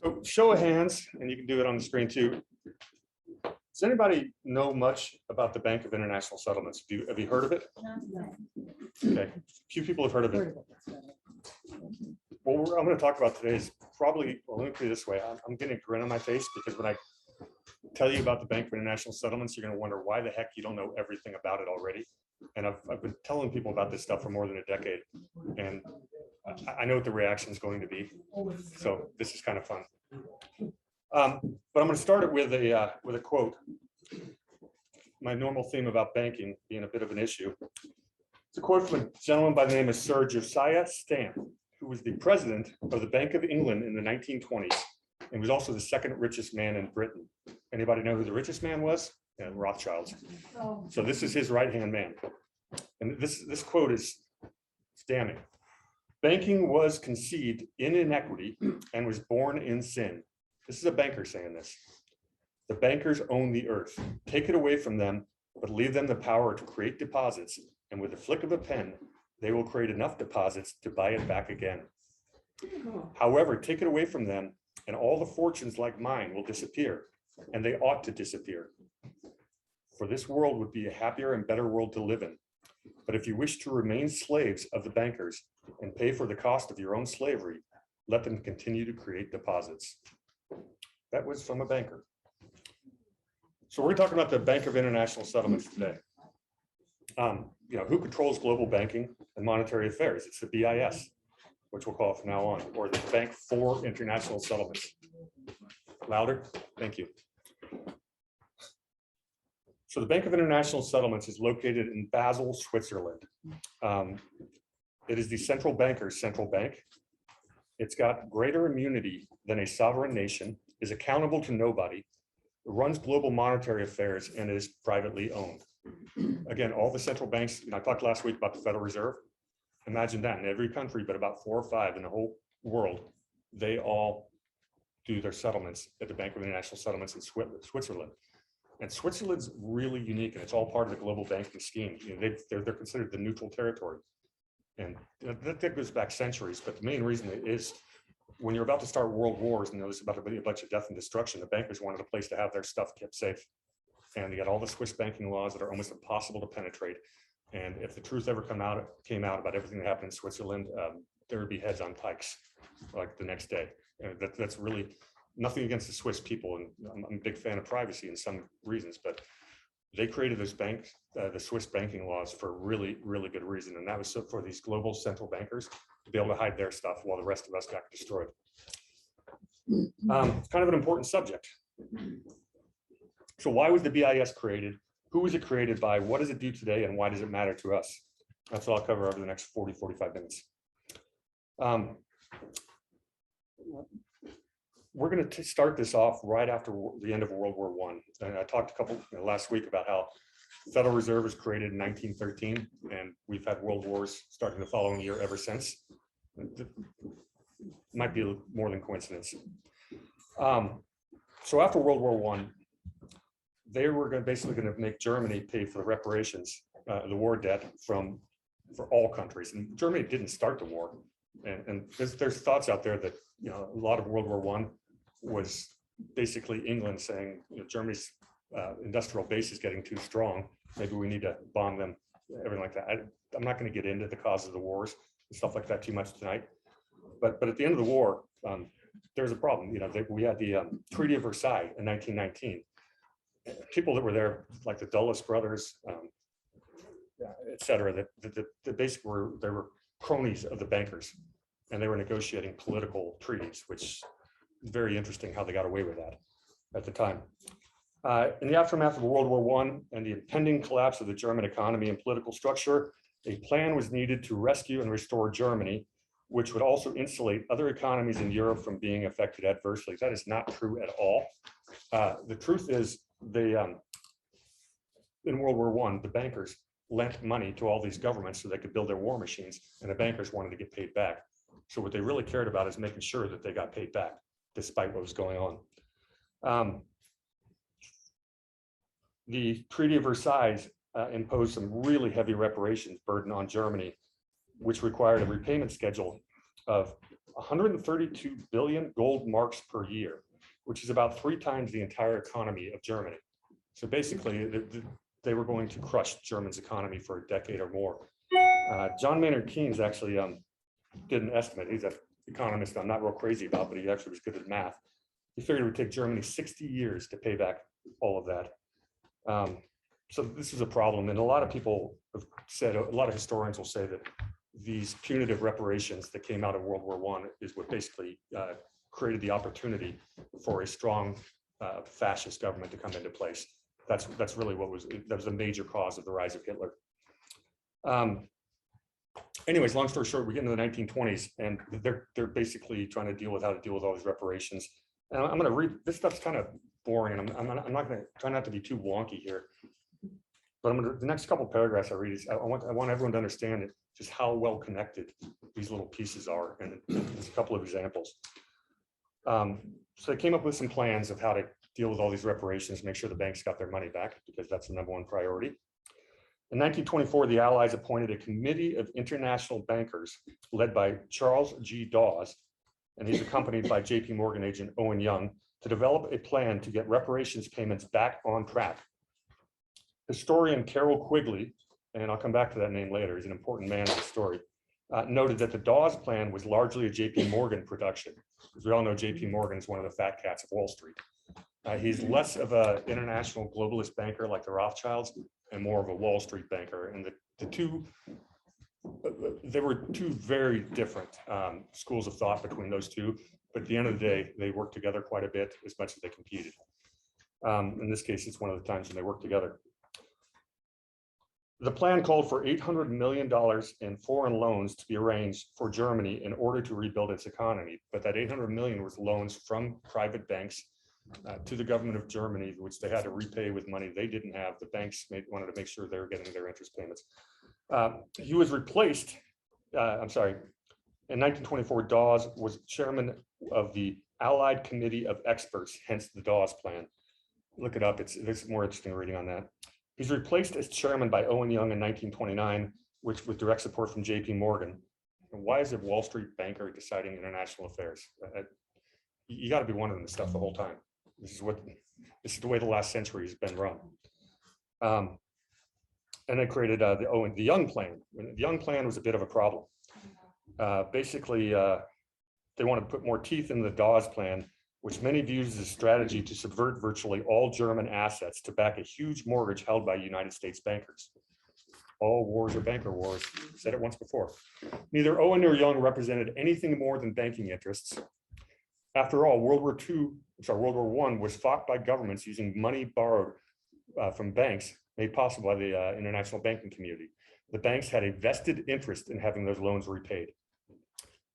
So show of hands, and you can do it on the screen too. Does anybody know much about the Bank of International Settlements? Have you heard of it? Okay, a few people have heard of it. What I'm going to talk about today is probably, well, let me put it this way. I'm getting a grin on my face because when I tell you about the Bank of International Settlements, you're going to wonder why the heck you don't know everything about it already. And I've been telling people about this stuff for more than a decade, and I know what the reaction is going to be. So this is kind of fun. But I'm going to start it with a quote. My normal theme about banking being a bit of an issue. It's a quote from a gentleman by the name of Sir Josiah Stamp, who was the president of the Bank of England in the 1920s and was also the second richest man in Britain. Anybody know who the richest man was? Yeah, Rothschilds. So this is his right-hand man. And this quote is damning. Banking was conceived in inequity and was born in sin. This is a banker saying this. The bankers own the earth. Take it away from them, but leave them the power to create deposits. And with a flick of a pen, they will create enough deposits to buy it back again. However, take it away from them, and all the fortunes like mine will disappear, and they ought to disappear. For this world would be a happier and better world to live in. But if you wish to remain slaves of the bankers and pay for the cost of your own slavery, let them continue to create deposits. That was from a banker. So we're talking about the Bank of International Settlements today. Who controls global banking and monetary affairs? It's the B.I.S, which we'll call it from now on, or the Bank for International Settlements. Louder, thank you. So the Bank of International Settlements is located in Basel, Switzerland. It is the central banker's central bank. It's got greater immunity than a sovereign nation, is accountable to nobody, runs global monetary affairs, and is privately owned. Again, all the central banks, I talked last week about the Federal Reserve. Imagine that in every country, but about 4 or 5 in the whole world, they all do their settlements at the Bank of International Settlements in Switzerland. And Switzerland's really unique, and it's all part of the global banking scheme. They're considered the neutral territory. And that goes back centuries, but the main reason is when you're about to start world wars and there's about to be a bunch of death and destruction, the bankers wanted a place to have their stuff kept safe. And you got all the Swiss banking laws that are almost impossible to penetrate. And if the truth ever came out about everything that happened in Switzerland, there would be heads on pikes like the next day. And that's really nothing against the Swiss people, and I'm a big fan of privacy in some reasons, but they created this bank, the Swiss banking laws, for a really, really good reason, and that was so for these global central bankers to be able to hide their stuff while the rest of us got destroyed. It's kind of an important subject. So why was the B.I.S. created? Who was it created by? What does it do today, and why does it matter to us? That's what I'll cover over the next 45 minutes. We're going to start this off right after the end of World War I. And I talked last week about how the Federal Reserve was created in 1913, and we've had world wars starting the following year ever since. It might be more than coincidence. So after World War I, they were basically going to make Germany pay for the reparations, the war debt for all countries. And Germany didn't start the war. And there's thoughts out there that a lot of World War I was basically England saying, Germany's industrial base is getting too strong. Maybe we need to bomb them, everything like that. I'm not going to get into the cause of the wars and stuff like that too much tonight. But at the end of the war, there's a problem. We had the Treaty of Versailles in 1919. People that were there, like the Dulles brothers, et cetera, that basically were cronies of the bankers, and they were negotiating political treaties, which is very interesting how they got away with that at the time. In the aftermath of World War I and the impending collapse of the German economy and political structure, a plan was needed to rescue and restore Germany, which would also insulate other economies in Europe from being affected adversely. That is not true at all. The truth is, in World War I, the bankers lent money to all these governments so they could build their war machines, and the bankers wanted to get paid back. So what they really cared about is making sure that they got paid back, despite what was going on. The Treaty of Versailles imposed some really heavy reparations burden on Germany, which required a repayment schedule of 132 billion gold marks per year, which is about 3 times the entire economy of Germany. So basically, they were going to crush Germany's economy for a decade or more. John Maynard Keynes actually did an estimate. He's an economist I'm not real crazy about, but he actually was good at math. He figured it would take Germany 60 years to pay back all of that. So this is a problem. And a lot of people have said, a lot of historians will say that these punitive reparations that came out of World War I is what basically created the opportunity for a strong fascist government to come into place. That's really what was a major cause of the rise of Hitler. Anyways, long story short, we get into the 1920s, and they're basically trying to deal with how to deal with all these reparations. And I'm going to read this stuff's kind of boring, and I'm not going to try not to be too wonky here. But the next couple of paragraphs I read is I want everyone to understand it, just how well connected these little pieces are, and there's a couple of examples. So they came up with some plans of how to deal with all these reparations, make sure the banks got their money back, because that's the #1 priority. In 1924, the Allies appointed a committee of international bankers led by Charles G. Dawes, and he's accompanied by JP Morgan agent Owen Young, to develop a plan to get reparations payments back on track. Historian Carroll Quigley, and I'll come back to that name later, he's an important man in the story, noted that the Dawes plan was largely a JP Morgan production, because we all know JP Morgan is one of the fat cats of Wall Street. He's less of an international globalist banker like the Rothschilds and more of a Wall Street banker. And there were two very different schools of thought between those two, but at the end of the day, they worked together quite a bit as much as they competed. In this case, it's one of the times when they worked together. The plan called for $800 million in foreign loans to be arranged for Germany in order to rebuild its economy. But that $800 million was loans from private banks to the government of Germany, which they had to repay with money they didn't have. The banks wanted to make sure they were getting their interest payments. He was replaced, in 1924, Dawes was chairman of the Allied Committee of Experts, hence the Dawes Plan. Look it up, there's more interesting reading on that. He's replaced as chairman by Owen Young in 1929, which with direct support from JP Morgan. And why is a Wall Street banker deciding international affairs? You got to be wondering this stuff the whole time. This is the way the last century has been run. And they created the Young Plan. The Young Plan was a bit of a problem. Basically, they want to put more teeth in the Dawes Plan, which many views as a strategy to subvert virtually all German assets to back a huge mortgage held by United States bankers. All wars are banker wars. Said it once before. Neither Owen nor Young represented anything more than banking interests. After all, World War I was fought by governments using money borrowed from banks, made possible by the international banking community. The banks had a vested interest in having those loans repaid.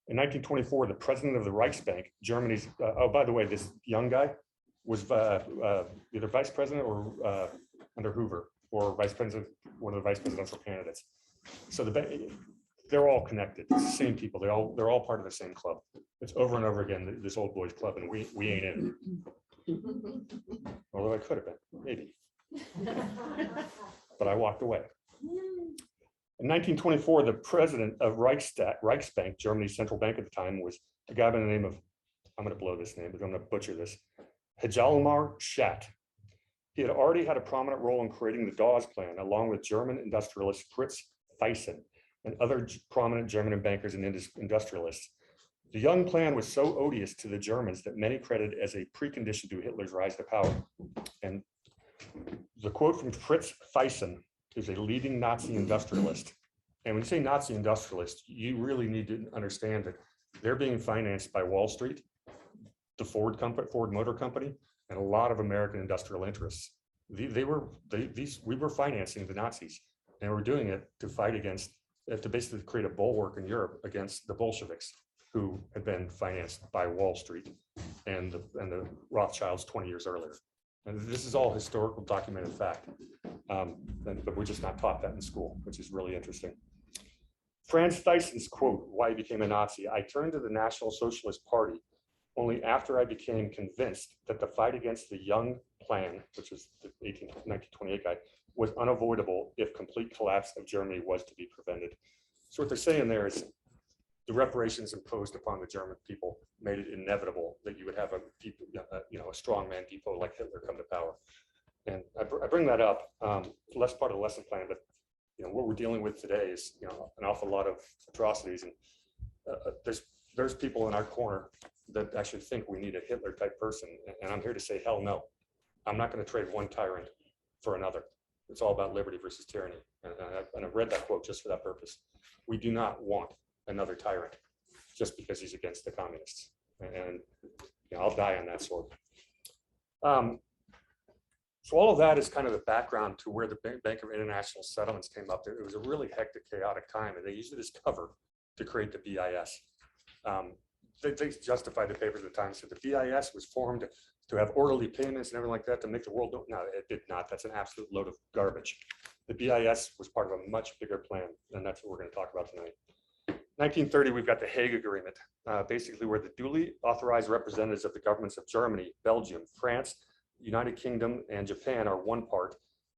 In 1924, the president of the Reichsbank, Germany's, oh, by the way, this young guy was either vice president or under Hoover, or vice president, one of the vice presidential candidates. So they're all connected. It's the same people. They're all part of the same club. It's over and over again, this old boys club, and we ain't in it. Although I could have been, maybe. But I walked away. In 1924, the president of Reichsbank, Germany's central bank at the time, was a guy by the name of, I'm going to blow this name, but I'm going to butcher this, Hjalmar Schacht. He had already had a prominent role in creating the Dawes Plan, along with German industrialist Fritz Thyssen and other prominent German bankers and industrialists. The Young Plan was so odious to the Germans that many credited as a precondition to Hitler's rise to power. And the quote from Fritz Thyssen is a leading Nazi industrialist. And when you say Nazi industrialist, you really need to understand that they're being financed by Wall Street, the Ford Motor Company, and a lot of American industrial interests. We were financing the Nazis, and we're doing it to fight against, to basically create a bulwark in Europe against the Bolsheviks, who had been financed by Wall Street and the Rothschilds 20 years earlier. And this is all historical documented fact, but we're just not taught that in school, which is really interesting. Franz Thyssen's quote, why he became a Nazi: "I turned to the National Socialist Party only after I became convinced that the fight against the Young Plan," which was the 1928 guy, "was unavoidable if complete collapse of Germany was to be prevented." So what they're saying there is, the reparations imposed upon the German people made it inevitable that you would have a strongman depot like Hitler come to power. And I bring that up, less part of the lesson plan, but what we're dealing with today is an awful lot of atrocities, and there's people in our corner that actually think we need a Hitler type person, and I'm here to say hell no. I'm not going to trade one tyrant for another. It's all about liberty versus tyranny, and I've read that quote just for that purpose. We do not want another tyrant just because he's against the communists, and I'll die on that sword. So all of that is kind of the background to where the Bank of International Settlements came up. It was a really hectic, chaotic time, and they used it as cover to create the B.I.S. They justified the papers at the time, said the B.I.S. was formed to have orderly payments and everything like that to make the world. No, it did not. That's an absolute load of garbage. The B.I.S. was part of a much bigger plan, and that's what we're going to talk about tonight. 1930, we've got the Hague Agreement, basically where the duly authorized representatives of the governments of Germany, Belgium, France, United Kingdom, and Japan are one part,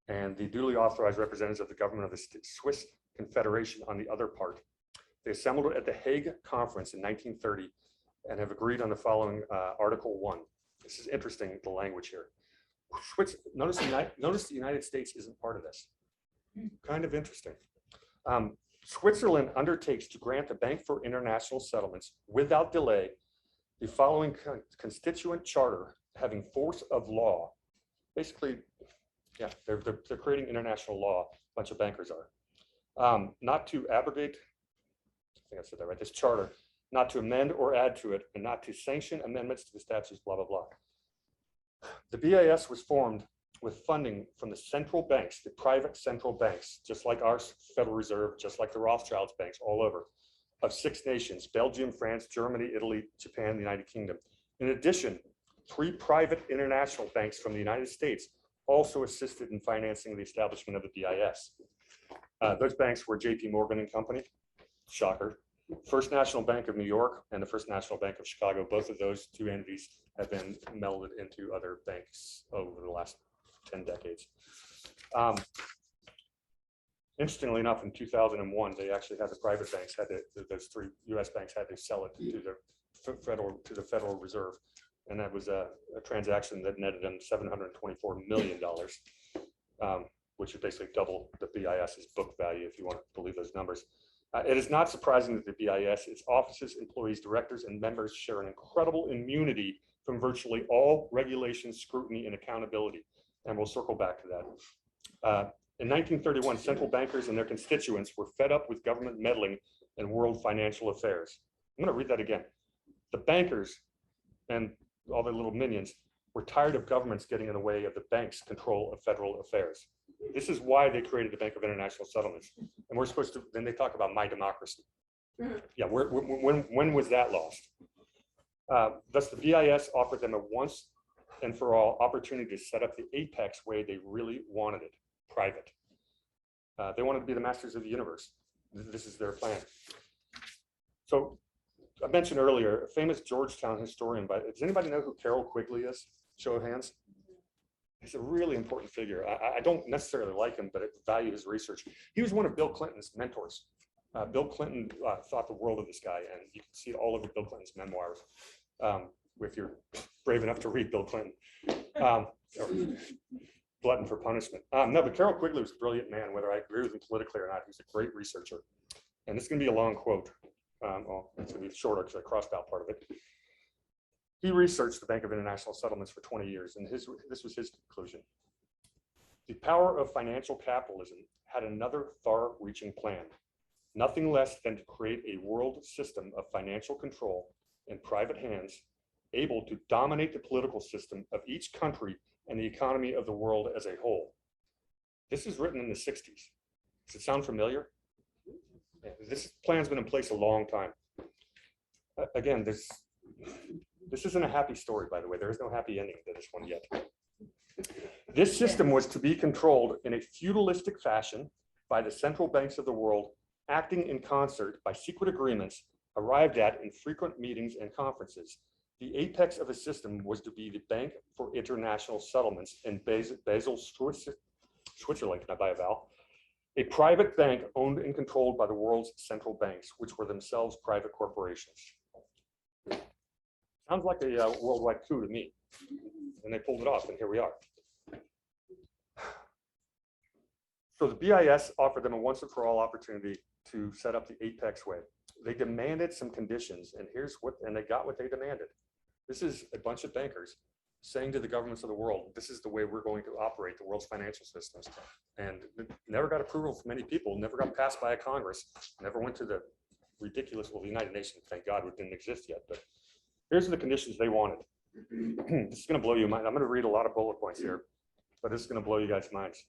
and the duly authorized representatives of the government of the Swiss Confederation on the other part. They assembled at the Hague Conference in 1930 and have agreed on the following Article 1. This is interesting, the language here. Notice the United States isn't part of this. Kind of interesting. Switzerland undertakes to grant the Bank for International Settlements without delay the following constituent charter having force of law. Basically, yeah, they're creating international law. A bunch of bankers are. Not to abrogate, I think I said that right, this charter, not to amend or add to it, and not to sanction amendments to the statutes, blah, blah, blah. The B.I.S. was formed with funding from the central banks, the private central banks, just like our Federal Reserve, just like the Rothschilds banks all over, of 6 nations: Belgium, France, Germany, Italy, Japan, the United Kingdom. In addition, 3 private international banks from the United States also assisted in financing the establishment of the B.I.S. Those banks were J.P. Morgan and Company, shocker, First National Bank of New York, and the First National Bank of Chicago. Both of those 2 entities have been melded into other banks over the last 10 decades. Interestingly enough, in 2001, they actually had the private banks had to, those 3 U.S. banks had to sell it to the Federal Reserve, and that was a transaction that netted them $724 million, which is basically double the B.I.S.'s book value, if you want to believe those numbers. It is not surprising that the B.I.S., its offices, employees, directors, and members share an incredible immunity from virtually all regulation, scrutiny, and accountability. And we'll circle back to that. In 1931, central bankers and their constituents were fed up with government meddling in world financial affairs. I'm going to read that again. The bankers and all their little minions were tired of governments getting in the way of the bank's control of federal affairs. This is why they created the Bank of International Settlements. And we're supposed to, then they talk about my democracy. Yeah, when was that lost? Thus, the B.I.S. offered them a once and for all opportunity to set up the apex way they really wanted it, private. They wanted to be the masters of the universe. This is their plan. So I mentioned earlier, a famous Georgetown historian, does anybody know who Carroll Quigley is? Show of hands. He's a really important figure. I don't necessarily like him, but I value his research. He was one of Bill Clinton's mentors. Bill Clinton thought the world of this guy, and you can see it all over Bill Clinton's memoirs, if you're brave enough to read Bill Clinton. Glutton for punishment. No, but Carroll Quigley was a brilliant man, whether I agree with him politically or not. He's a great researcher. And this is going to be a long quote. Well, it's going to be shorter because I crossed out part of it. He researched the Bank of International Settlements for 20 years, and this was his conclusion. The power of financial capitalism had another far-reaching plan, nothing less than to create a world system of financial control in private hands, able to dominate the political system of each country and the economy of the world as a whole. This is written in the 60s. Does it sound familiar? This plan's been in place a long time. Again, this isn't a happy story, by the way. There is no happy ending to this one yet. This system was to be controlled in a feudalistic fashion by the central banks of the world, acting in concert by secret agreements arrived at in frequent meetings and conferences. The apex of the system was to be the Bank for International Settlements in Basel, Switzerland. Can I buy a vowel? A private bank owned and controlled by the world's central banks, which were themselves private corporations. Sounds like a worldwide coup to me. And they pulled it off, and here we are. So the BIS offered them a once and for all opportunity to set up the Apex way. They demanded some conditions, and they got what they demanded. This is a bunch of bankers saying to the governments of the world, this is the way we're going to operate the world's financial systems. And it never got approval from many people, never got passed by a Congress, never went to the ridiculous, well, the United Nations, thank God, it didn't exist yet. But here's the conditions they wanted. This is going to blow your mind. I'm going to read a lot of bullet points here, but this is going to blow you guys' minds.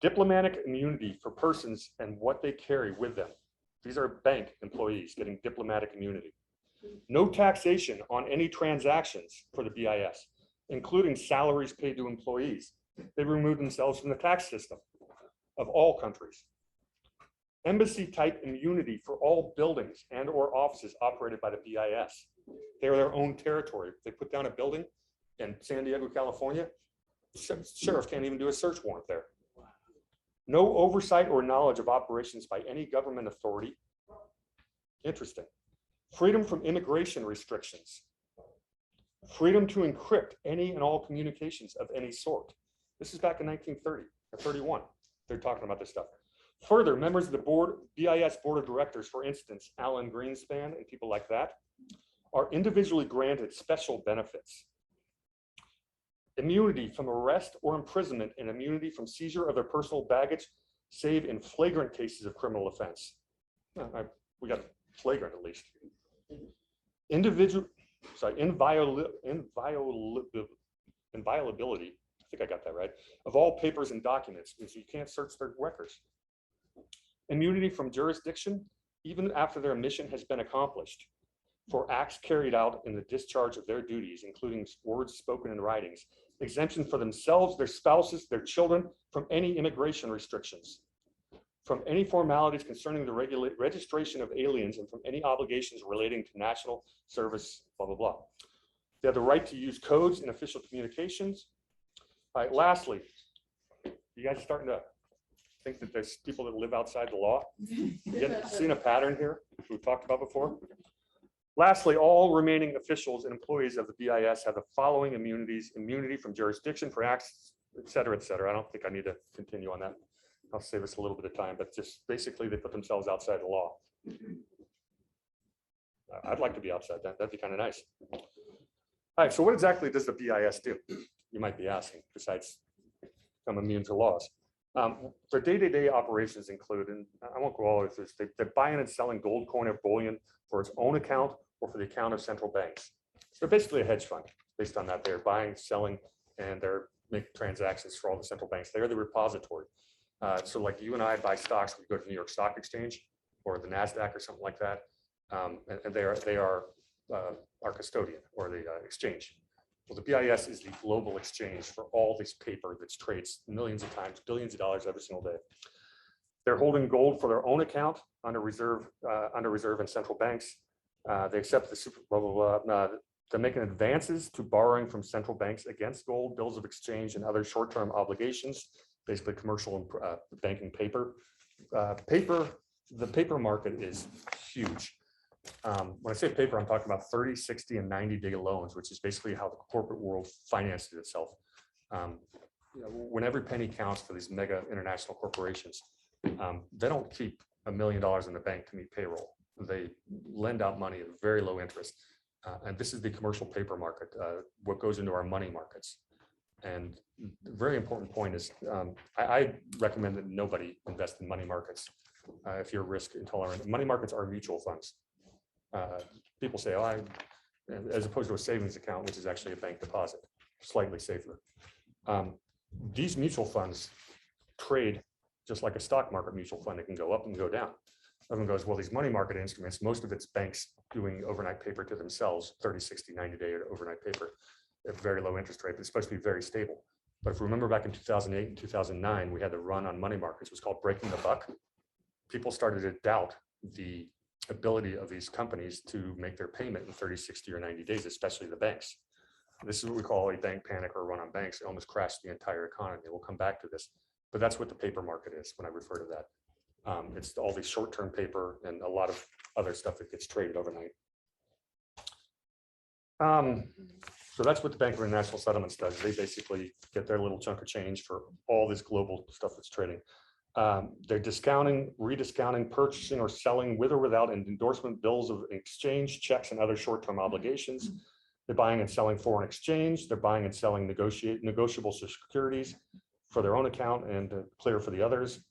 Diplomatic immunity for persons and what they carry with them. These are bank employees getting diplomatic immunity. No taxation on any transactions for the BIS, including salaries paid to employees. They removed themselves from the tax system of all countries. Embassy type immunity for all buildings and or offices operated by the BIS. They're their own territory. If they put down a building in San Diego, California, sheriff can't even do a search warrant there. No oversight or knowledge of operations by any government authority. Interesting. Freedom from immigration restrictions. Freedom to encrypt any and all communications of any sort. This is back in 1930 or 31. They're talking about this stuff. Further, members of the BIS board of directors, for instance, Alan Greenspan and people like that, are individually granted special benefits. Immunity from arrest or imprisonment and immunity from seizure of their personal baggage, save in flagrant cases of criminal offense. We got flagrant at least. Inviolability, I think I got that right, of all papers and documents, means you can't search their records. Immunity from jurisdiction, even after their mission has been accomplished, for acts carried out in the discharge of their duties, including words spoken in writings. Exemption for themselves, their spouses, their children from any immigration restrictions, from any formalities concerning the registration of aliens, and from any obligations relating to national service, blah, blah, blah. They have the right to use codes in official communications. All right, lastly, you guys are starting to think that there's people that live outside the law? Seen a pattern here, which we've talked about before? Lastly, all remaining officials and employees of the BIS have the following immunities: immunity from jurisdiction for acts, et cetera, et cetera. I don't think I need to continue on that. I'll save us a little bit of time, but just basically they put themselves outside the law. I'd like to be outside that. That'd be kind of nice. All right, so what exactly does the BIS do? You might be asking, besides become immune to laws. Their day-to-day operations include, and I won't go all over this, they're buying and selling gold coin or bullion for its own account or for the account of central banks. So they're basically a hedge fund based on that. They're buying, selling, and they're making transactions for all the central banks. They're the repository. So like you and I buy stocks, we go to the New York Stock Exchange or the NASDAQ or something like that. And they are our custodian or the exchange. Well, the BIS is the global exchange for all this paper that's trades millions of times, billions of dollars every single day. They're holding gold for their own account under reserve in central banks. They accept the super blah, blah, blah. They're making advances to borrowing from central banks against gold, bills of exchange, and other short-term obligations, basically commercial and banking paper. The paper market is huge. When I say paper, I'm talking about 30, 60, and 90-day loans, which is basically how the corporate world finances itself. When every penny counts for these mega international corporations, they don't keep $1 million in the bank to meet payroll. They lend out money at very low interest. And this is the commercial paper market, what goes into our money markets. And the very important point is I recommend that nobody invest in money markets if you're risk intolerant. Money markets are mutual funds. People say, oh, as opposed to a savings account, which is actually a bank deposit, slightly safer. These mutual funds trade just like a stock market mutual fund. It can go up and go down. Everyone goes, well, these money market instruments, most of it's banks doing overnight paper to themselves, 30, 60, 90-day overnight paper at very low interest rate, but it's supposed to be very stable. But if you remember back in 2008 and 2009, we had the run on money markets. It was called breaking the buck. People started to doubt the ability of these companies to make their payment in 30, 60, or 90 days, especially the banks. This is what we call a bank panic or a run on banks. It almost crashed the entire economy. We'll come back to this. but that's what the paper market is when I refer to that. It's all the short-term paper and a lot of other stuff that gets traded overnight. So that's what the Bank of International Settlements does. They basically get their little chunk of change for all this global stuff that's trading. They're discounting, rediscounting, purchasing, or selling with or without an endorsement bills of exchange, checks, and other short-term obligations. They're buying and selling foreign exchange. They're buying and selling negotiable securities for their own account and clear for the others,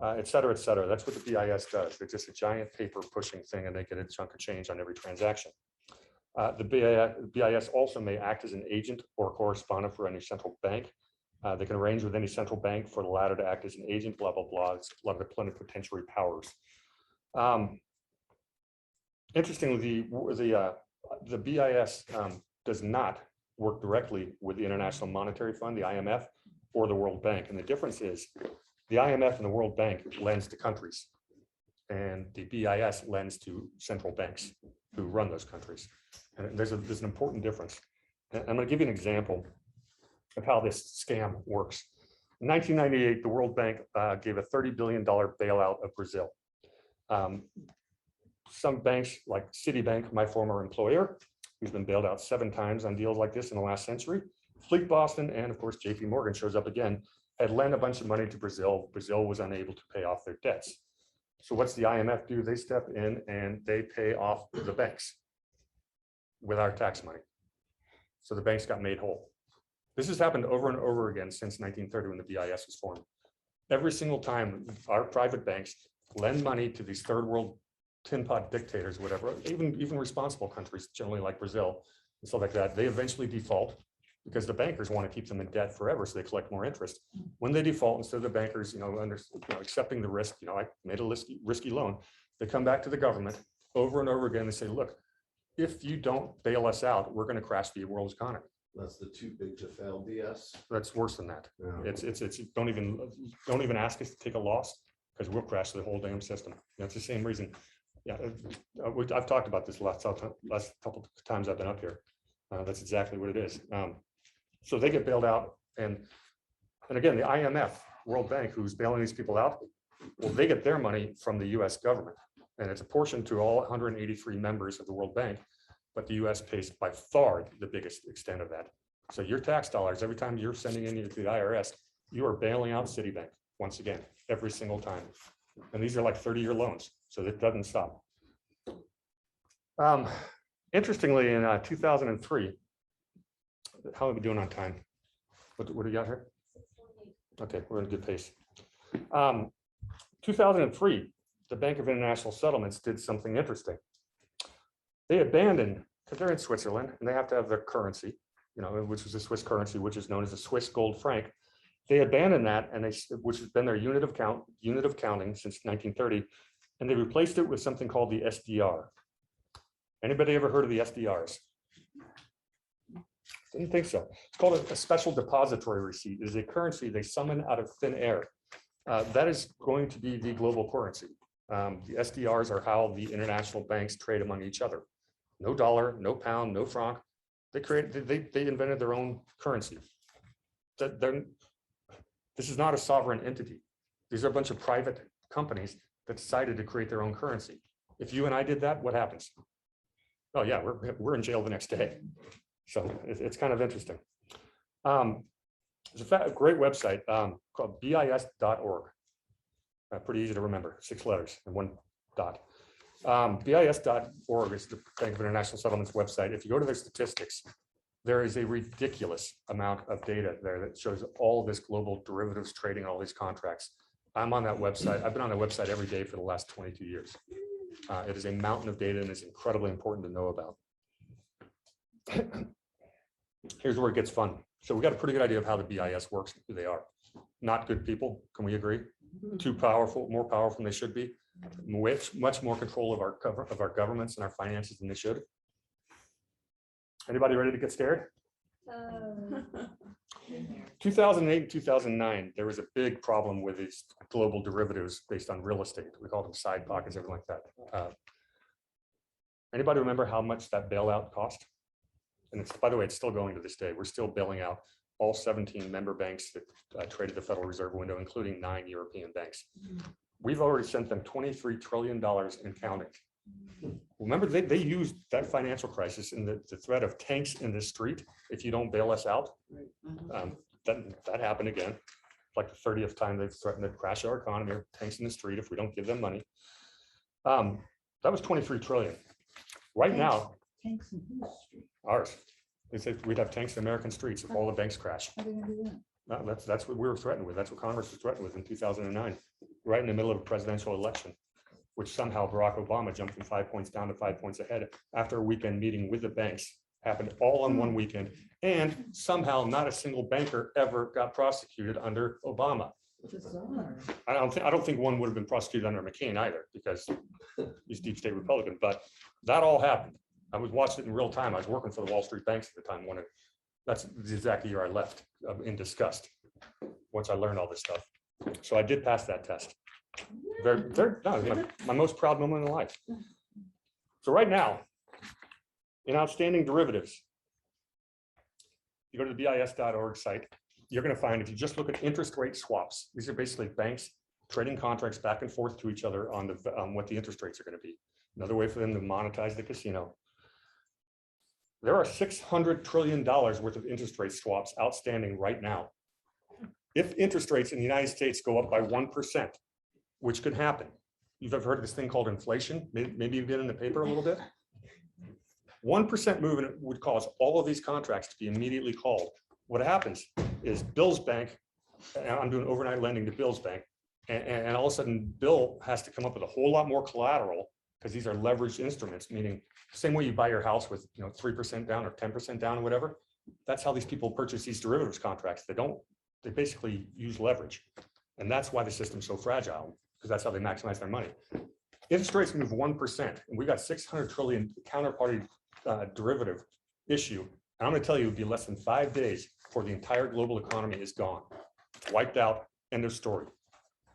et cetera, et cetera. That's what the BIS does. They're just a giant paper pushing thing, and they get a chunk of change on every transaction. The BIS also may act as an agent or correspondent for any central bank. They can arrange with any central bank for the latter to act as an agent, blah, blah, blah. It's a lot of the plenipotentiary powers. Interestingly, the BIS does not work directly with the International Monetary Fund, the IMF, or the World Bank. And the difference is the IMF and the World Bank lends to countries, and the BIS lends to central banks who run those countries. And there's an important difference. And I'm going to give you an example of how this scam works. In 1998, the World Bank gave a $30 billion bailout of Brazil. Some banks like Citibank, my former employer, who's been bailed out 7 times on deals like this in the last century, Fleet Boston, and of course, JP Morgan shows up again, had lent a bunch of money to Brazil. Brazil was unable to pay off their debts. So what's the IMF do? They step in and they pay off the banks with our tax money. So the banks got made whole. This has happened over and over again since 1930 when the BIS was formed. Every single time our private banks lend money to these third world tin pot dictators, whatever, even responsible countries, generally like Brazil and stuff like that, they eventually default because the bankers want to keep them in debt forever, so they collect more interest. When they default, instead of the bankers, accepting the risk, I made a risky loan, they come back to the government over and over again and say, look, if you don't bail us out, we're going to crash the world's economy. That's the too big to fail BS. That's worse than that. Yeah. It's don't even ask us to take a loss, because we'll crash the whole damn system. That's the same reason. Yeah, I've talked about this last couple of times I've been up here. That's exactly what it is. So they get bailed out, and again, the IMF, World Bank, who's bailing these people out, well, they get their money from the U.S. government, and it's apportioned to all 183 members of the World Bank, but the U.S. pays by far the biggest extent of that. So your tax dollars, every time you're sending in to the IRS, you are bailing out Citibank once again, every single time. And these are like 30-year loans, so it doesn't stop. Interestingly, in 2003, how are we doing on time? What do you got here? Okay, we're in a good pace. 2003, the Bank of International Settlements did something interesting. They abandoned, because they're in Switzerland and they have to have their currency, which is a Swiss currency, which is known as the Swiss gold franc. They abandoned that, and which has been their unit of counting since 1930, and they replaced it with something called the SDR. Anybody ever heard of the SDRs? Didn't think so. It's called a special depository receipt. It is a currency they summon out of thin air. That is going to be the global currency. The SDRs are how the international banks trade among each other. No dollar, no pound, no franc. They invented their own currency. This is not a sovereign entity. These are a bunch of private companies that decided to create their own currency. If you and I did that, what happens? Oh yeah, we're in jail the next day. So it's kind of interesting. There's a great website called B.I.S.org. Pretty easy to remember, 6 letters and 1 dot. B.I.S.org is the Bank of International Settlements website. If you go to their statistics, there is a ridiculous amount of data there that shows all this global derivatives trading, all these contracts. I'm on that website. I've been on that website every day for the last 22 years. It is a mountain of data, and it's incredibly important to know about. Here's where it gets fun. So we got a pretty good idea of how the BIS works and who they are. Not good people. Can we agree? Too powerful, more powerful than they should be. Much more control of our governments and our finances than they should. Anybody ready to get scared? 2008 and 2009, there was a big problem with these global derivatives based on real estate. We call them side pockets, everything like that. Anybody remember how much that bailout cost? And it's, by the way, it's still going to this day. We're still bailing out all 17 member banks that traded the Federal Reserve window, including 9 European banks. We've already sent them $23 trillion in counting. Remember, they used that financial crisis and the threat of tanks in the street if you don't bail us out. That happened again. Like the 30th time they've threatened to crash our economy, or tanks in the street if we don't give them money. That was 23 trillion. Right now, Tanks in whose street? ours. They said we'd have tanks in American streets if all the banks crash. How are they gonna do that? That's what we were threatened with. That's what Congress was threatened with in 2009, right in the middle of a presidential election, which somehow Barack Obama jumped from 5 points down to 5 points ahead after a weekend meeting with the banks. Happened all on one weekend, and somehow not a single banker ever got prosecuted under Obama. Bizarre. I don't think one would have been prosecuted under McCain either, because he's deep state Republican, but that all happened. I was watching it in real time. I was working for the Wall Street banks at the time when that's the exact year I left in disgust, once I learned all this stuff. So I did pass that test. No, it was my most proud moment in life. So right now, in outstanding derivatives, you go to the BIS.org site, you're going to find, if you just look at interest rate swaps, these are basically banks trading contracts back and forth to each other on what the interest rates are going to be. Another way for them to monetize the casino. There are $600 trillion worth of interest rate swaps outstanding right now. If interest rates in the United States go up by 1%, which could happen, you've ever heard of this thing called inflation? Maybe you've been in the paper a little bit. 1% movement would cause all of these contracts to be immediately called. What happens is Bill's bank, and I'm doing overnight lending to Bill's bank, and all of a sudden Bill has to come up with a whole lot more collateral because these are leveraged instruments, meaning the same way you buy your house with 3% down or 10% down or whatever. That's how these people purchase these derivatives contracts. They basically use leverage. And that's why the system's so fragile, because that's how they maximize their money. Interest rates move 1%, and we've got 600 trillion counterparty derivative issue. And I'm going to tell you, it would be less than 5 days before the entire global economy is gone. It's wiped out, end of story.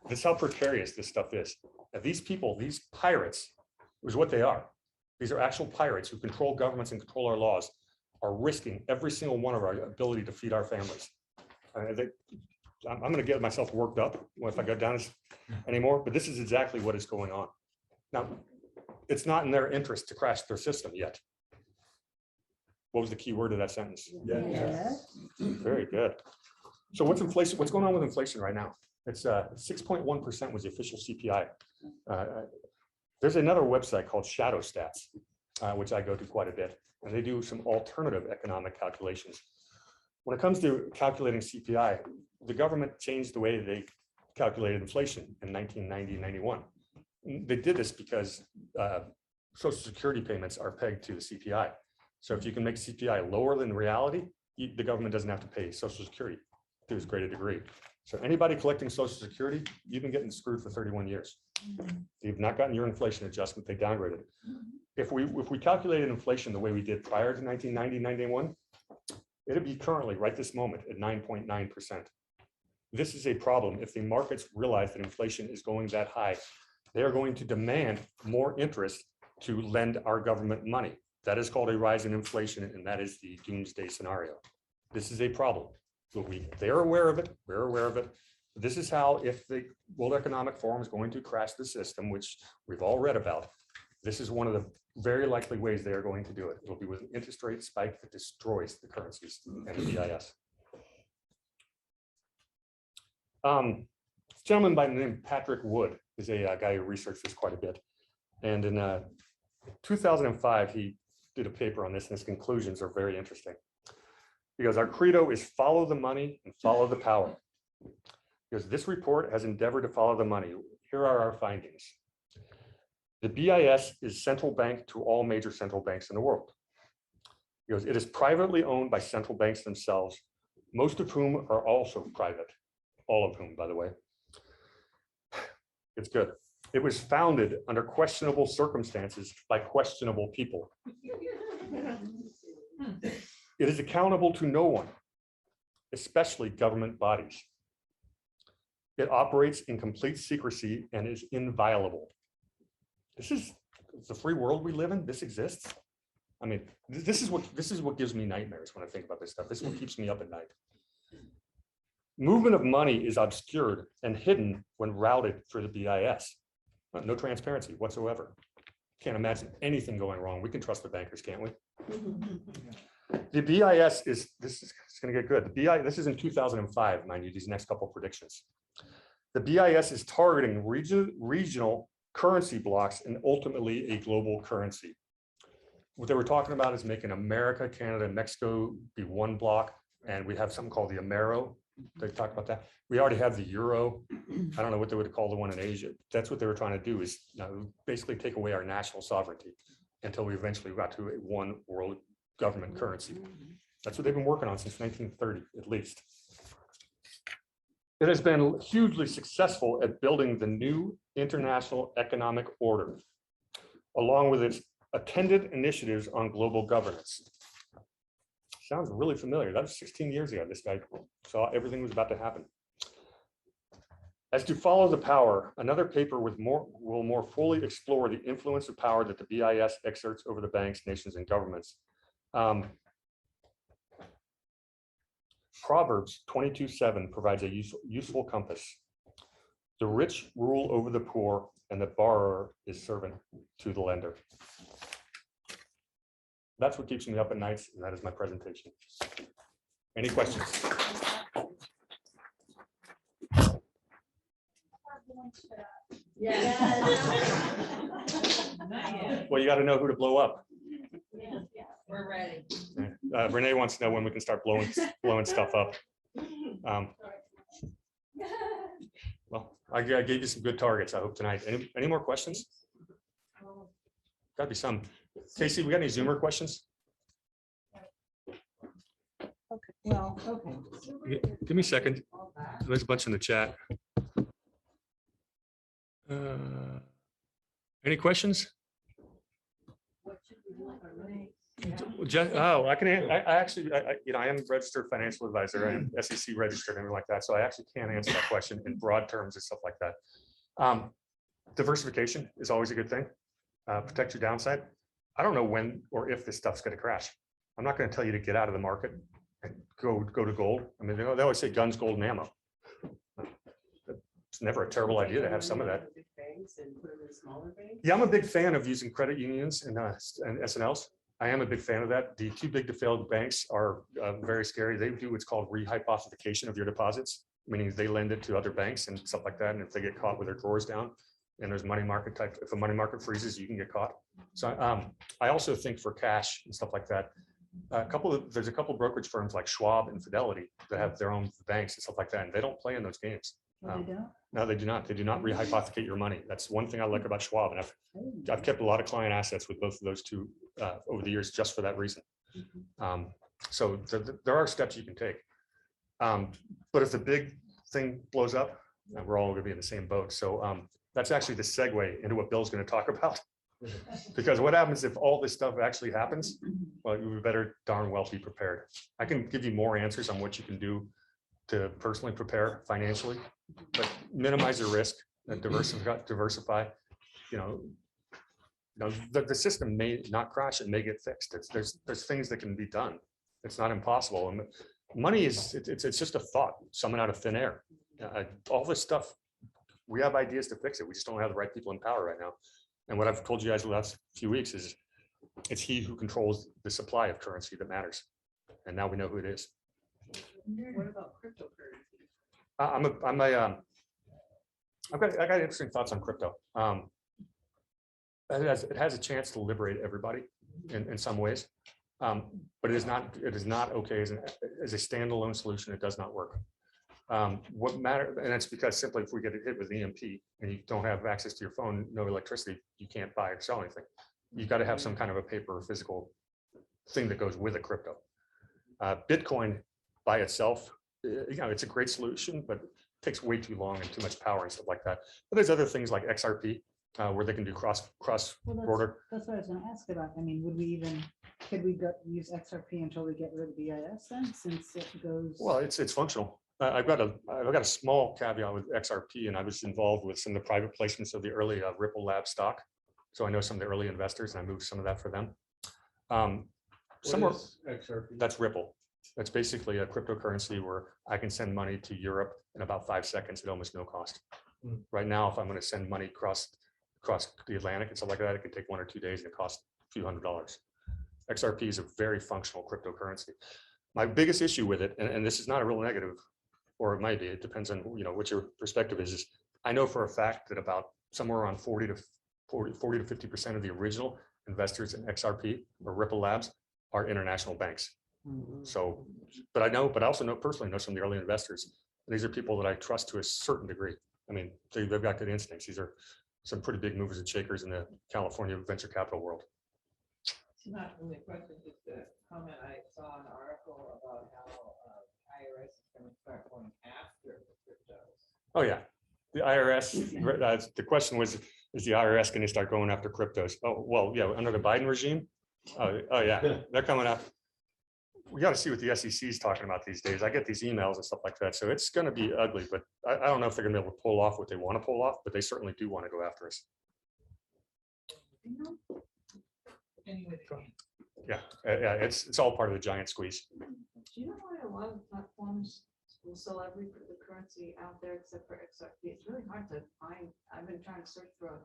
This is how precarious this stuff is. Now, these people, these pirates, is what they are. These are actual pirates who control governments and control our laws, are risking every single one of our ability to feed our families. I'm going to get myself worked up if I go down anymore, but this is exactly what is going on. Now, it's not in their interest to crash their system yet. What was the key word of that sentence? Yes. Very good. So what's inflation? What's going on with inflation right now? It's 6.1% was the official CPI. There's another website called Shadow Stats, which I go to quite a bit, and they do some alternative economic calculations. When it comes to calculating CPI, the government changed the way they calculated inflation in 1990-91. They did this because Social Security payments are pegged to the CPI. So if you can make CPI lower than reality, the government doesn't have to pay Social Security to as great a degree. So anybody collecting Social Security, you've been getting screwed for 31 years. You've not gotten your inflation adjustment, they downgraded it. If we calculated inflation the way we did prior to 1990-91, it'd be currently, right this moment, at 9.9%. This is a problem. If the markets realize that inflation is going that high, they are going to demand more interest to lend our government money. That is called a rise in inflation, and that is the doomsday scenario. This is a problem. So they're aware of it, we're aware of it. This is how, if the World Economic Forum is going to crash the system, which we've all read about, this is one of the very likely ways they are going to do it. It'll be with an interest rate spike that destroys the currencies and the B.I.S. This gentleman by the name of Patrick Wood is a guy who researched this quite a bit. And in 2005, he did a paper on this, and his conclusions are very interesting. He goes, our credo is follow the money and follow the power. Because this report has endeavored to follow the money. Here are our findings. The B.I.S. is central bank to all major central banks in the world. He goes, it is privately owned by central banks themselves, most of whom are also private. All of whom, by the way. It's good. It was founded under questionable circumstances by questionable people. It is accountable to no one, especially government bodies. It operates in complete secrecy and is inviolable. This is the free world we live in. This exists. I mean, this is what gives me nightmares when I think about this stuff. This is what keeps me up at night. Movement of money is obscured and hidden when routed through the BIS. No transparency whatsoever. Can't imagine anything going wrong. We can trust the bankers, can't we? The BIS this is going to get good. This is in 2005, mind you, these next couple of predictions. The BIS is targeting regional currency blocks and ultimately a global currency. What they were talking about is making America, Canada, and Mexico be one block, and we have something called the Amero. They talked about that. We already have the euro. I don't know what they would call the one in Asia. That's what they were trying to do, is basically take away our national sovereignty until we eventually got to a one world government currency. That's what they've been working on since 1930, at least. It has been hugely successful at building the new international economic order, along with its attendant initiatives on global governance. Sounds really familiar. That was 16 years ago. This guy saw everything was about to happen. As to follow the power, another paper will more fully explore the influence of power that the BIS exerts over the banks, nations, and governments. Proverbs 22:7 provides a useful compass. The rich rule over the poor, and the borrower is servant to the lender. That's what keeps me up at nights, and that is my presentation. Any questions? Well, you got to know who to blow up. We're ready. Renee wants to know when we can start blowing stuff up. Well, I gave you some good targets, I hope, tonight. Any more questions? Got to be some. Casey, we got any Zoomer questions? Okay, well, okay. Give me a second. There's a bunch in the chat. Any questions? Oh, I can. I actually, I am a registered financial advisor. I am SEC registered and everything like that. So I actually can answer that question in broad terms and stuff like that. Diversification is always a good thing. Protect your downside. I don't know when or if this stuff's going to crash. I'm not going to tell you to get out of the market and go to gold. I mean, they always say guns, gold, and ammo. It's never a terrible idea to have some of that. Yeah, I'm a big fan of using credit unions and S&Ls. I am a big fan of that. The too big to fail banks are very scary. They do what's called rehypothecation of your deposits, meaning they lend it to other banks and stuff like that. And if they get caught with their drawers down, and there's money market type, if a money market freezes, you can get caught. So I also think for cash and stuff like that, there's a couple of brokerage firms like Schwab and Fidelity that have their own banks and stuff like that, and they don't play in those games. Oh, they don't? No, they do not. They do not rehypothecate your money. That's one thing I like about Schwab, and I've kept a lot of client assets with both of those two over the years just for that reason. So there are steps you can take, but if the big thing blows up, we're all going to be in the same boat. So that's actually the segue into what Bill's going to talk about. Because what happens if all this stuff actually happens? Well, you better darn well be prepared. I can give you more answers on what you can do to personally prepare financially, but minimize your risk and diversify. The system may not crash, it may get fixed. There's things that can be done. It's not impossible. And money is it's just a thought summoned out of thin air. All this stuff, we have ideas to fix it. We just don't have the right people in power right now. And what I've told you guys the last few weeks is it's he who controls the supply of currency that matters. And now we know who it is. What about cryptocurrency? I got interesting thoughts on crypto. It has a chance to liberate everybody in some ways, but it is not okay as a standalone solution. It does not work. What matters, and it's because simply if we get hit with EMP and you don't have access to your phone, no electricity, you can't buy or sell anything. You've got to have some kind of a paper or physical thing that goes with a crypto. Bitcoin by itself, it's a great solution, but it takes way too long and too much power and stuff like that. But there's other things like XRP where they can do cross border. That's what I was going to ask about. I mean, could we use XRP until we get rid of BIS then, since it goes? Well, it's functional. I've got a small caveat with XRP, and I was involved with some of the private placements of the early Ripple Lab stock. So I know some of the early investors, and I moved some of that for them. XRP? That's Ripple. That's basically a cryptocurrency where I can send money to Europe in about 5 seconds at almost no cost. Right now, if I'm going to send money across the Atlantic and stuff like that, it could take 1 or 2 days and it costs a few $100s. XRP is a very functional cryptocurrency. My biggest issue with it, and this is not a real negative, or it might be, it depends on what your perspective is I know for a fact that about somewhere around 40 to 50% of the original investors in XRP or Ripple Labs are international banks. So, but I also personally know some of the early investors. These are people that I trust to a certain degree. I mean, they've got good instincts. These are some pretty big movers and shakers in the California venture capital world. It's not really a question, just a comment. I saw an article about how IRS is going to start going after the cryptos. Oh yeah, the IRS. The question was, is the IRS going to start going after cryptos? Oh well, yeah, under the Biden regime. Oh yeah, they're coming up. We got to see what the SEC is talking about these days. I get these emails and stuff like that, so it's going to be ugly. But I don't know if they're going to be able to pull off what they want to pull off, but they certainly do want to go after us. Anyway, Yeah, it's all part of the giant squeeze. Do you know why a lot of platforms will sell every currency out there except for XRP? It's really hard to find. I've been trying to search for a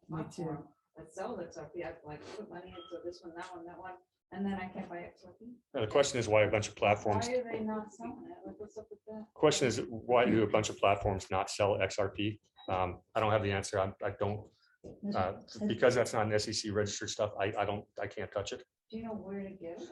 platform that sells XRP. I've like put money into this one, that one, and then I can't buy XRP. Now, the question is why a bunch of platforms. Why are they not selling it? Like, what's up with that? Question is why do a bunch of platforms not sell XRP? I don't have the answer. I don't because that's not an SEC registered stuff. I can't touch it. Do you know where to get it?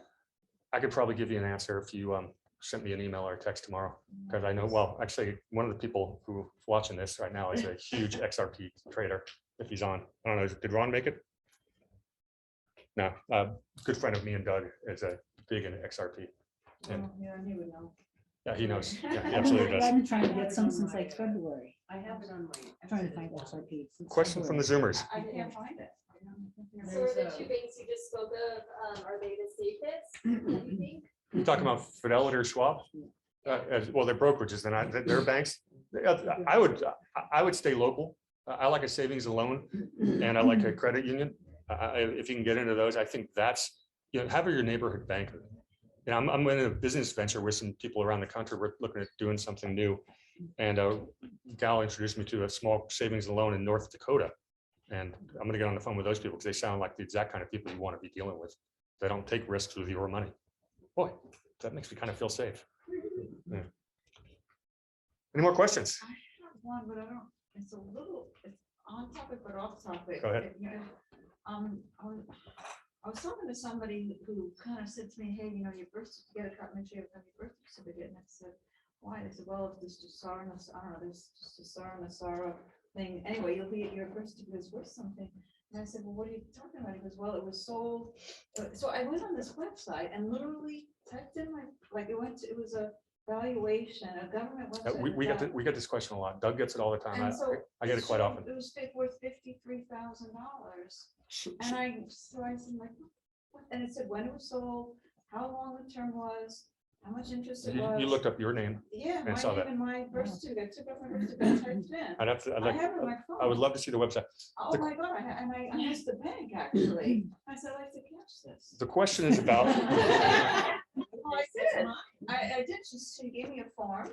I could probably give you an answer if you sent me an email or a text tomorrow, because I know, well, actually, one of the people who's watching this right now is a huge XRP trader. If he's on, I don't know, did Ron make it? No, good friend of me and Doug is a big in XRP. And Yeah, he would know. yeah, he knows. Yeah, he absolutely does. I've been trying to get some since like February. I have it on my. I'm trying to find XRP. since Question from the February. Zoomers. I can't find it. So are the two banks you just spoke of, are they the safest, do you think? You talking about Fidelity or Schwab? Well, they're brokerages, they're banks. I would stay local. I like a savings and loan, and I like a credit union. If you can get into those, I think that's, have your neighborhood banker. I'm in a business venture with some people around the country. We're looking at doing something new. And a gal introduced me to a small savings and loan in North Dakota. And I'm going to get on the phone with those people because they sound like the exact kind of people you want to be dealing with. They don't take risks with your money. Boy, that makes me kind of feel safe. Yeah. Any more questions? I have one, but I don't, it's on topic, but off topic. Go ahead. I was talking to somebody who kind of said to me, hey, your birth certificate, make sure you have your birth certificate. And I said, why? They said, well, if this Jasara, I don't know, there's Jasara Nasara thing. Anyway, your birth certificate is worth something. And I said, well, what are you talking about? He goes, well, it was sold. So I went on this website and literally typed in it was a valuation, a government website. We get this question a lot. Doug gets it all the time. And so I get it quite often. It was worth $53,000. And I said, like, what? And it said when it was sold, how long the term was, how much interest it was. You looked up your name. Yeah, and my saw name that. and my birth certificate. I took up my birth certificate, typed it in. I have it on my phone. I would love to see the website. Oh my God, I asked the bank actually. I said, I'd like to catch this. The question is about. Well, I did. I did. She gave me a form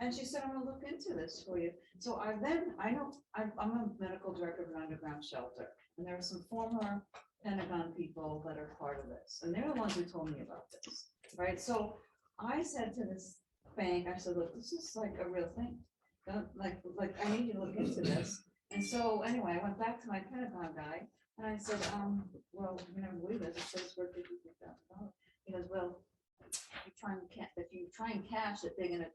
and she said, I'm gonna look into this for you. So I'm a medical director of an underground shelter. And there are some former Pentagon people that are part of this. And they're the ones who told me about this, right? So I said to this bank, I said, look, this is like a real thing. Like I need you to look into this. And so anyway, I went back to my Pentagon guy and I said, well, you never believe this. It says we're $53,000. He goes, well, if you try and cash it, they're gonna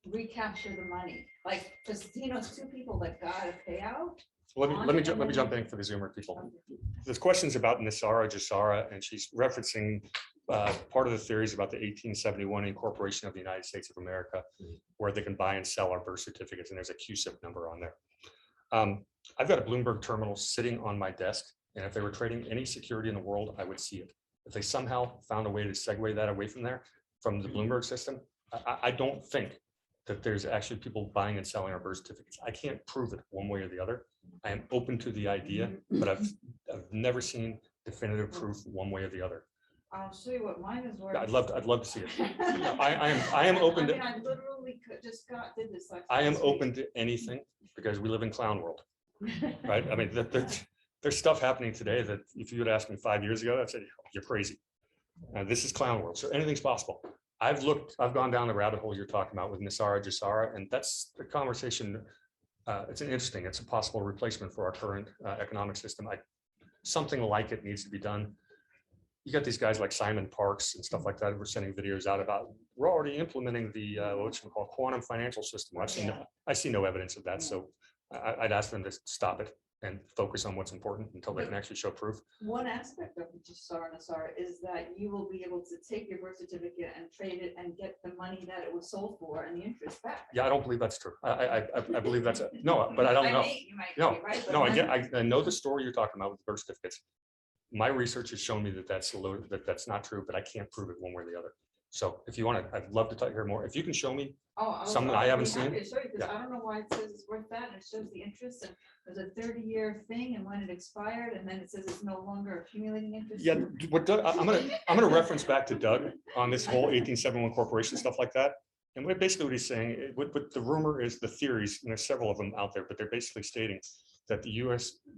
recapture the money. Like, because he knows two people that got a payout. Let me jump in for the Zoomer people. This question's about Nasara Jasara, and she's referencing part of the theories about the 1871 incorporation of the United States of America, where they can buy and sell our birth certificates, and there's a QSIP number on there. I've got a Bloomberg terminal sitting on my desk, and if they were trading any security in the world, I would see it. If they somehow found a way to segue that away from there, from the Bloomberg system, I don't think that there's actually people buying and selling our birth certificates. I can't prove it one way or the other. I am open to the idea, but I've never seen definitive proof one way or the other. I'll show you what mine is worth. I'd love to see it. I am open to. I mean, I literally did this like. I am last week. open to anything because we live in clown world, right? I mean, there's stuff happening today that if you had asked me 5 years ago, I'd say you're crazy. This is clown world, so anything's possible. I've gone down the rabbit hole you're talking about with Nisara Jasara, and that's the conversation. It's a possible replacement for our current economic system. Something like it needs to be done. You got these guys like Simon Parks and stuff like that. We're sending videos out about. We're already implementing the what you call quantum financial system. I see no evidence of that. So I'd ask them to stop it and focus on what's important until they can actually show proof. One aspect of Nisara is that you will be able to take your birth certificate and trade it and get the money that it was sold for and the interest back. Yeah, I don't believe that's true. I believe that's no, but I don't know. You might No, be right, but no, then- I know the story you're talking about with birth certificates. My research has shown me that that's not true, but I can't prove it one way or the other. So if you want to, I'd love to hear more. If you can show me something I haven't seen. Because I don't know why it says it's worth that, and it shows the interest, and there's a 30-year thing, and when it expired, and then it says it's no longer accumulating interest. Yeah, what Doug, I'm gonna reference back to Doug on this whole 1871 corporation stuff like that. And basically what he's saying, what the rumor is, the theories, and there's several of them out there, but they're basically stating that the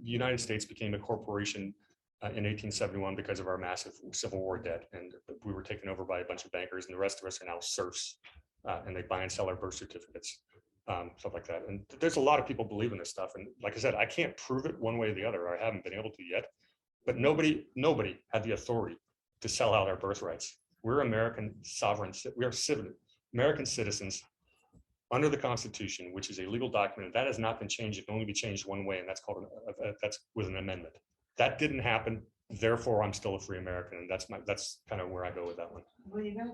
United States became a corporation in 1871 because of our massive Civil War debt, and we were taken over by a bunch of bankers, and the rest of us are now serfs, and they buy and sell our birth certificates, stuff like that. And there's a lot of people believe in this stuff, and like I said, I can't prove it one way or the other. I haven't been able to yet, but nobody had the authority to sell out our birthrights. We're American sovereign. We are American citizens under the Constitution, which is a legal document that has not been changed. It can only be changed one way, and that's called that's with an amendment. That didn't happen. Therefore, I'm still a free American, and that's kind of where I go with that one. Well, you gotta